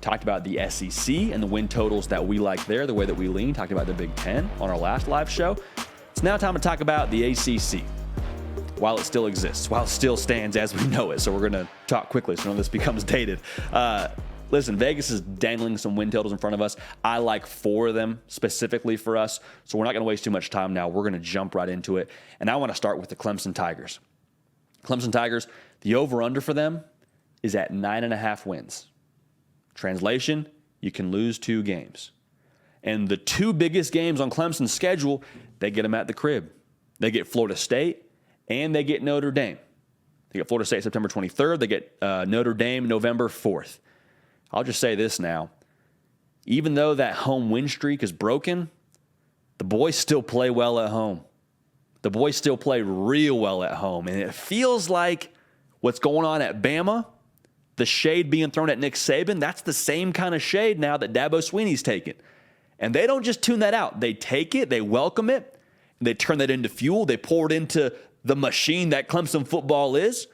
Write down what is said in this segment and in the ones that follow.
Talked about the SEC and the win totals that we like there, the way that we lean. Talked about the Big Ten on our last live show. It's now time to talk about the ACC. While it still exists, while it still stands as we know it. So we're going to talk quickly so none of this becomes dated. Listen, Vegas is dangling some win totals in front of us. I like 4 of them specifically for us. So we're not going to waste too much time now. We're going to jump right into it. And I want to start with the Clemson Tigers. Clemson Tigers, the over-under for them is at 9.5 wins. Translation, you can lose 2 games. And the 2 biggest games on Clemson's schedule, they get them at the crib. They get Florida State and they get Notre Dame. They get Florida State September 23rd. They get Notre Dame November 4th. I'll just say this now. Even though that home win streak is broken, the boys still play well at home. The boys still play real well at home. And it feels like what's going on at Bama, the shade being thrown at Nick Saban, that's the same kind of shade now that Dabo Swinney's taking. And they don't just tune that out. They take it, they welcome it, they turn that into fuel, they pour it into the machine that Clemson football is.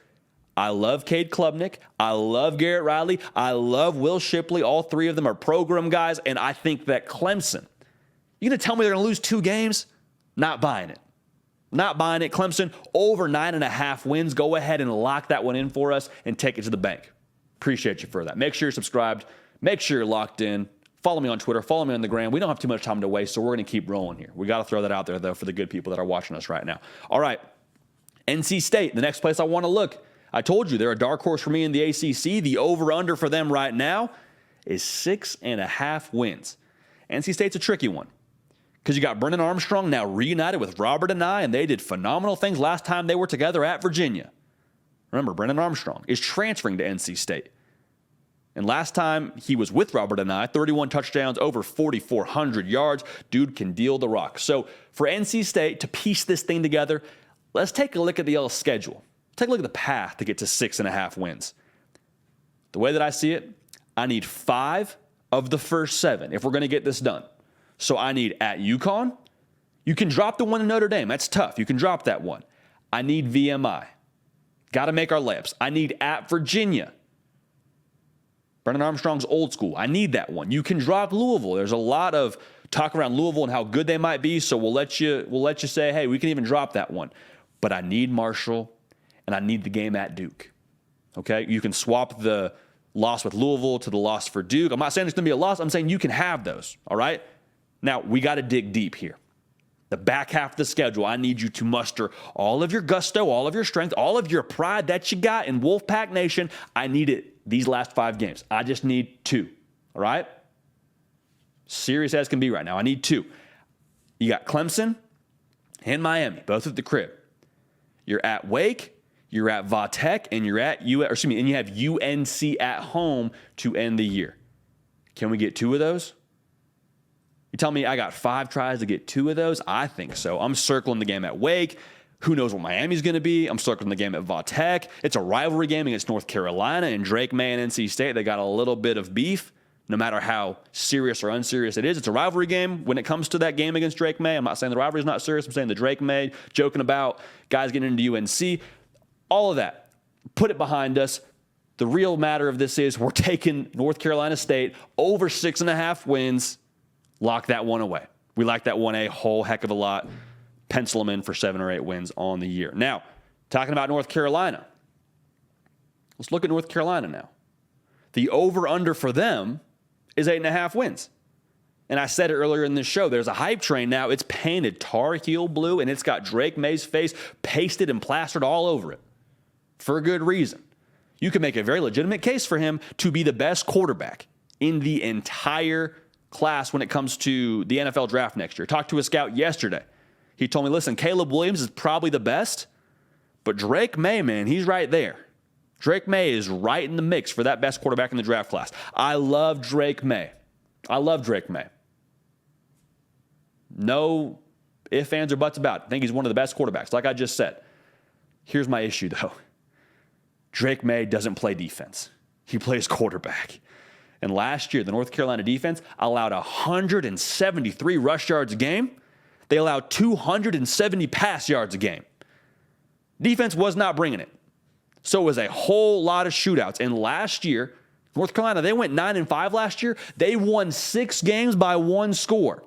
I love Cade Klubnik. I love Garrett Riley. I love Will Shipley. All 3 of them are program guys, and I think that Clemson, you're going to tell me they're going to lose 2 games? Not buying it. Not buying it. Clemson, over 9.5 wins. Go ahead and lock that one in for us and take it to the bank. Appreciate you for that. Make sure you're subscribed. Make sure you're locked in. Follow me on Twitter. Follow me on the gram. We don't have too much time to waste, so we're going to keep rolling here. We got to throw that out there, though, for the good people that are watching us right now. All right. NC State, the next place I want to look. I told you they're a dark horse for me in the ACC. The over-under for them right now is 6.5 wins. NC State's a tricky one because you got Brennan Armstrong now reunited with Robert Anae, and they did phenomenal things last time they were together at Virginia. Remember, Brennan Armstrong is transferring to NC State. And last time he was with Robert Anae, 31 touchdowns, over 4,400 yards. Dude can deal the rock. So for NC State to piece this thing together, let's take a look at the L schedule. Take a look at the path to get to 6.5 wins. The way that I see it, I need 5 of the first 7 if we're going to get this done. So I need at UConn. You can drop the one in Notre Dame. That's tough. You can drop that one. I need VMI. Got to make our layups. I need at Virginia. Brennan Armstrong's old school. I need that one. You can drop Louisville. There's a lot of talk around Louisville and how good they might be, so we'll let you say, hey, we can even drop that one. But I need Marshall, and I need the game at Duke. Okay? You can swap the loss with Louisville to the loss for Duke. I'm not saying it's going to be a loss. I'm saying you can have those. All right? Now, we got to dig deep here. The back half of the schedule, I need you to muster all of your gusto, all of your strength, all of your pride that you got in Wolfpack Nation. I need it these last 5 games. I just need 2. All right? Serious as can be right now. I need 2. You got Clemson and Miami, both at the crib. You're at Wake, you're at Vatech, and you're at and you have UNC at home to end the year. Can we get 2 of those? You tell me I got 5 tries to get 2 of those? I think so. I'm circling the game at Wake. Who knows what Miami's going to be? I'm circling the game at Vatech. It's a rivalry game against North Carolina and Drake May and NC State. They got a little bit of beef, no matter how serious or unserious it is. It's a rivalry game when it comes to that game against Drake May. I'm not saying the rivalry is not serious. I'm saying the Drake May, joking about guys getting into UNC. All of that. Put it behind us. The real matter of this is we're taking North Carolina State over 6.5 wins. Lock that one away. We like that one a whole heck of a lot. Pencil them in for 7 or 8 wins on the year. Now, talking about North Carolina. Let's look at North Carolina now. The over-under for them is 8.5 wins. And I said it earlier in this show, there's a hype train now. It's painted Tar Heel blue, and it's got Drake May's face pasted and plastered all over it. For a good reason. You can make a very legitimate case for him to be the best quarterback in the entire class when it comes to the NFL draft next year. Talked to a scout yesterday. He told me, listen, Caleb Williams is probably the best, but Drake May, man, he's right there. Drake May is right in the mix for that best quarterback in the draft class. I love Drake May. No ifs, ands, or buts about it. I think he's one of the best quarterbacks, like I just said. Here's my issue, though. Drake May doesn't play defense. He plays quarterback. And last year, the North Carolina defense allowed 173 rush yards a game. They allowed 270 pass yards a game. Defense was not bringing it. So it was a whole lot of shootouts. And last year, North Carolina, they went 9-5 last year. They won 6 games by 1 score.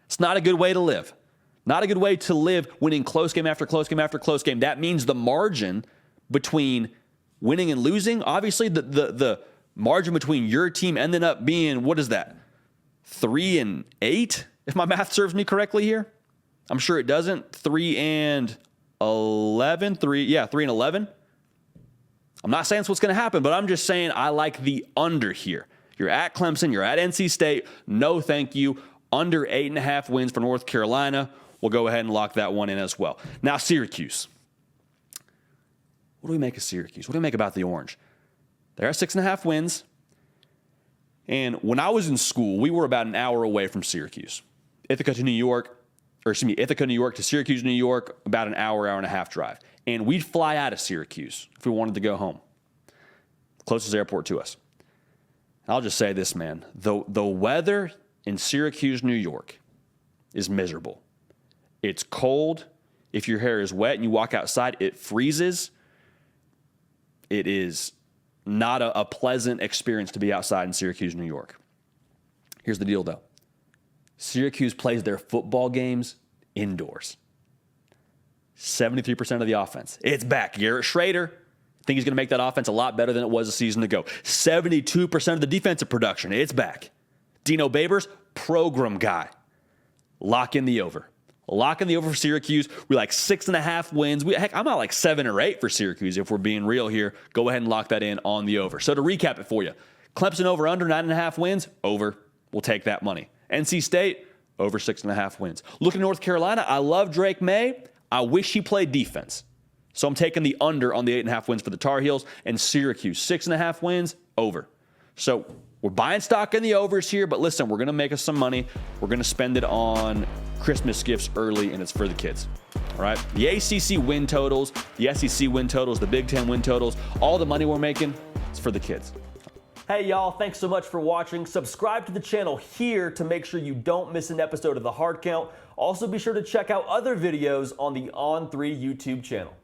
It's not a good way to live. Not a good way to live winning close game after close game after close game. That means the margin between winning and losing, obviously the margin between your team ended up being, what is that, 3-8, if my math serves me correctly here? I'm sure it doesn't. 3-11. 3-11. I'm not saying that's what's going to happen, but I'm just saying I like the under here. You're at Clemson. You're at NC State. No, thank you. Under 8.5 wins for North Carolina. We'll go ahead and lock that one in as well. Now, Syracuse. What do we make of Syracuse? What do we make about the Orange? They're at 6.5 wins. And when I was in school, we were about an hour away from Syracuse. Ithaca, New York to Syracuse, New York, about an hour and a half drive. And we'd fly out of Syracuse if we wanted to go home. Closest airport to us. I'll just say this, man. The weather in Syracuse, New York is miserable. It's cold. If your hair is wet and you walk outside, it freezes. It is not a pleasant experience to be outside in Syracuse, New York. Here's the deal, though. Syracuse plays their football games indoors. 73% of the offense. It's back. Garrett Schrader. I think he's going to make that offense a lot better than it was a season ago. 72% of the defensive production. It's back. Dino Babers, program guy. Lock in the over. Lock in the over for Syracuse. We like 6.5 wins. Heck, I'm out like 7 or 8 for Syracuse if we're being real here. Go ahead and lock that in on the over. So to recap it for you, Clemson over under 9.5 wins. Over. We'll take that money. NC State over 6.5 wins. Looking at North Carolina, I love Drake May. I wish he played defense. So I'm taking the under on the 8.5 wins for the Tar Heels. And Syracuse, 6.5 wins, over. So we're buying stock in the overs here, but listen, we're going to make us some money. We're going to spend it on Christmas gifts early, and it's for the kids. All right? The ACC win totals, the SEC win totals, the Big Ten win totals, all the money we're making, it's for the kids. Hey, y'all, thanks so much for watching. Subscribe to the channel here to make sure you don't miss an episode of The Hard Count. Also, be sure to check out other videos on the On3 YouTube channel.